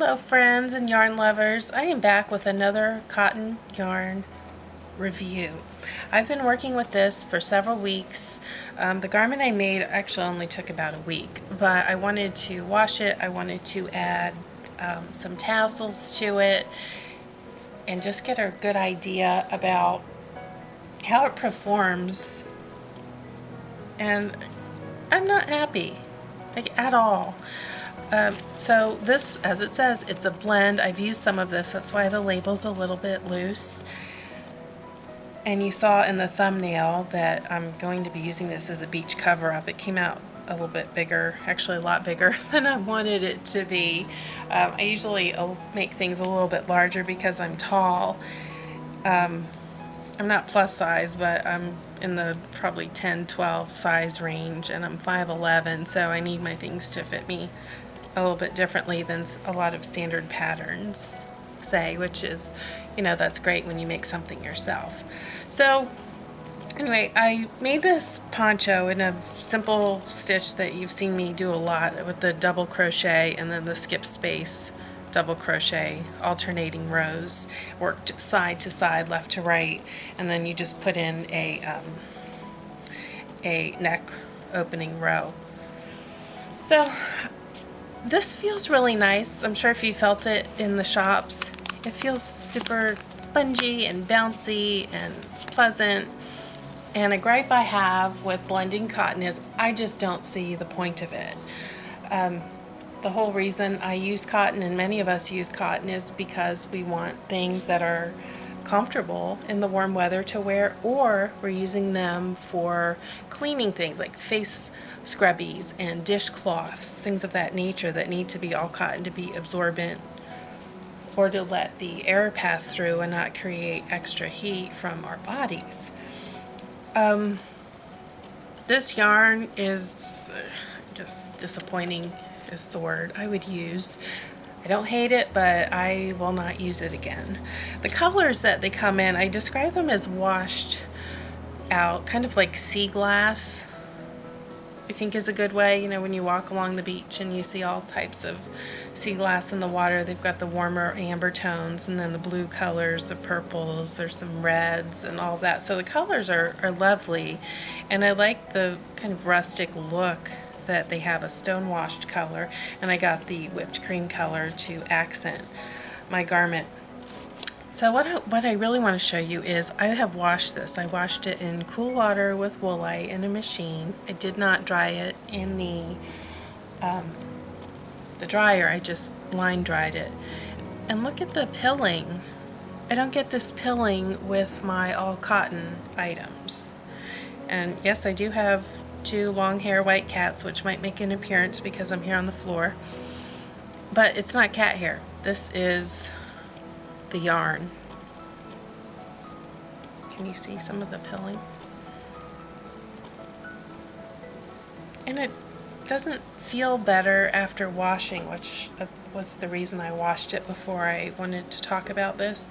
Hello friends and yarn lovers. I am back with another cotton yarn review. I've been working with this for several weeks. The garment I made actually only took about a week, but I wanted to wash it. I wanted to add some tassels to it and just get a good idea about how it performs. And I'm not happy, like, at all. So this, as it says, it's a blend. I've used some of this, that's why the label's a little bit loose. And you saw in the thumbnail that I'm going to be using this as a beach cover-up. It came out a little bit bigger, actually a lot bigger than I wanted it to be. I usually make things a little bit larger because I'm tall. I'm not plus size, but I'm in the probably 10-12 size range, and I'm 5'11", so I need my things to fit me a little bit differently than a lot of standard patterns say, which is, you know, that's great when you make something yourself. So anyway, I made this poncho in a simple stitch that you've seen me do a lot with the double crochet and then the skip space double crochet, alternating rows, worked side to side, left to right, and then you just put in a neck opening row. So this feels really nice. I'm sure if you felt it in the shops, it feels super spongy and bouncy and pleasant. And a gripe I have with blending cotton is I just don't see the point of it. The whole reason I use cotton, and many of us use cotton, is because we want things that are comfortable in the warm weather to wear, or we're using them for cleaning things like face scrubbies and dishcloths, things of that nature that need to be all cotton to be absorbent, or to let the air pass through and not create extra heat from our bodies. This yarn is just disappointing is the word I would use. I don't hate it, but I will not use it again. The colors that they come in, I describe them as washed out, kind of like sea glass, I think is a good way. You know, when you walk along the beach and you see all types of sea glass in the water, they've got the warmer amber tones and then the blue colors, the purples, there's some reds and all that. So the colors are lovely, and I like the kind of rustic look that they have, a stone washed color, and I got the whipped cream color to accent my garment. So what I really want to show you is I have washed this. I washed it in cool water with woolite in a machine. I did not dry it in the dryer. I just line dried it. And look at the pilling. I don't get this pilling with my all cotton items. And yes, I do have two long hair white cats, which might make an appearance because I'm here on the floor, but it's not cat hair. This is the yarn. Can you see some of the pilling? And it doesn't feel better after washing, which was the reason I washed it before I wanted to talk about this,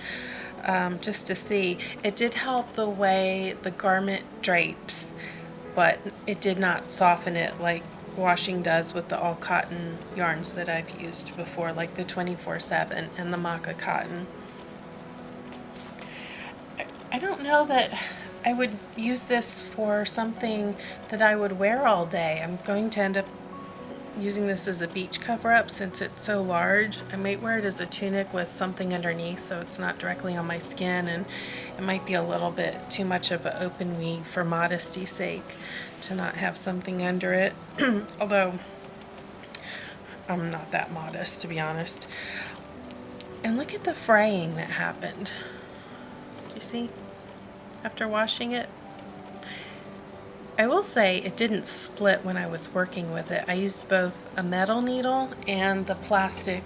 just to see. It did help the way the garment drapes, but it did not soften it like washing does with the all cotton yarns that I've used before, like the 24/7 and the maca cotton. I don't know that I would use this for something that I would wear all day. I'm going to end up using this as a beach cover-up since it's so large. I might wear it as a tunic with something underneath so it's not directly on my skin, and it might be a little bit too much of an open weave for modesty's sake to not have something under it. Although I'm not that modest, to be honest. And look at the fraying that happened. Do you see? After washing it, I will say it didn't split when I was working with it. I used both a metal needle and the plastic,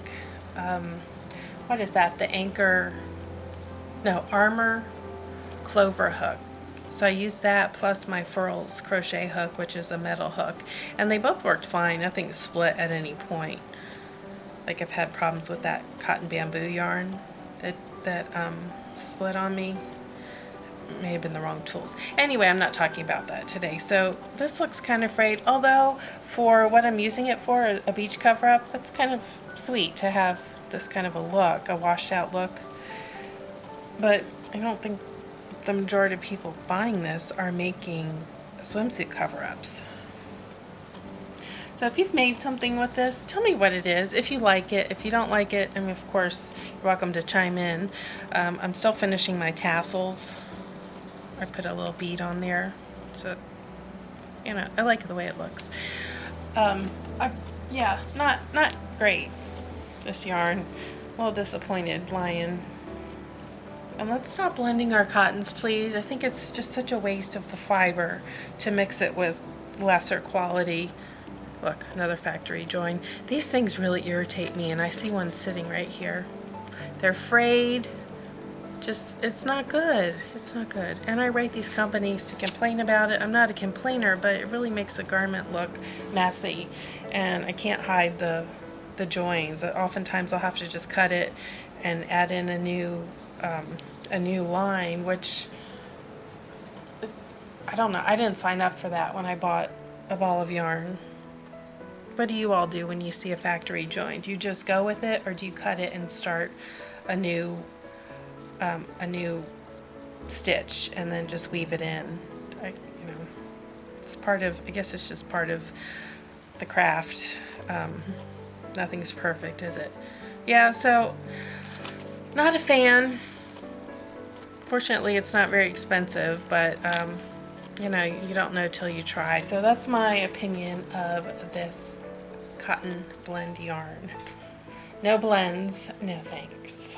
what is that? The Armor clover hook. So I used that plus my Furls crochet hook, which is a metal hook, and they both worked fine. Nothing split at any point. Like, I've had problems with that cotton bamboo yarn that split on me. May have been the wrong tools. Anyway, I'm not talking about that today. So this looks kind of frayed, although for what I'm using it for, a beach cover-up, that's kind of sweet to have this kind of a look, a washed out look. But I don't think the majority of people buying this are making swimsuit cover-ups. So if you've made something with this, tell me what it is. If you like it, if you don't like it, I mean, of course, you're welcome to chime in. I'm still finishing my tassels. I put a little bead on there, so you know, I like the way it looks. Yeah, not great. This yarn, a little disappointed, Lion. And let's stop blending our cottons, please. I think it's just such a waste of the fiber to mix it with lesser quality. Look, another factory join. These things really irritate me, and I see one sitting right here. They're frayed. Just, it's not good. It's not good. And I write these companies to complain about it. I'm not a complainer, but it really makes the garment look messy, and I can't hide the joins. Oftentimes I'll have to just cut it and add in a new line, which I don't know. I didn't sign up for that when I bought a ball of yarn. What do you all do when you see a factory join? Do you just go with it, or do you cut it and start a new stitch and then just weave it in? It's part of, I guess it's just part of the craft. Nothing's perfect, is it? Yeah, so not a fan. Fortunately, it's not very expensive, but you know, you don't know till you try. So that's my opinion of this cotton blend yarn. No blends, no thanks.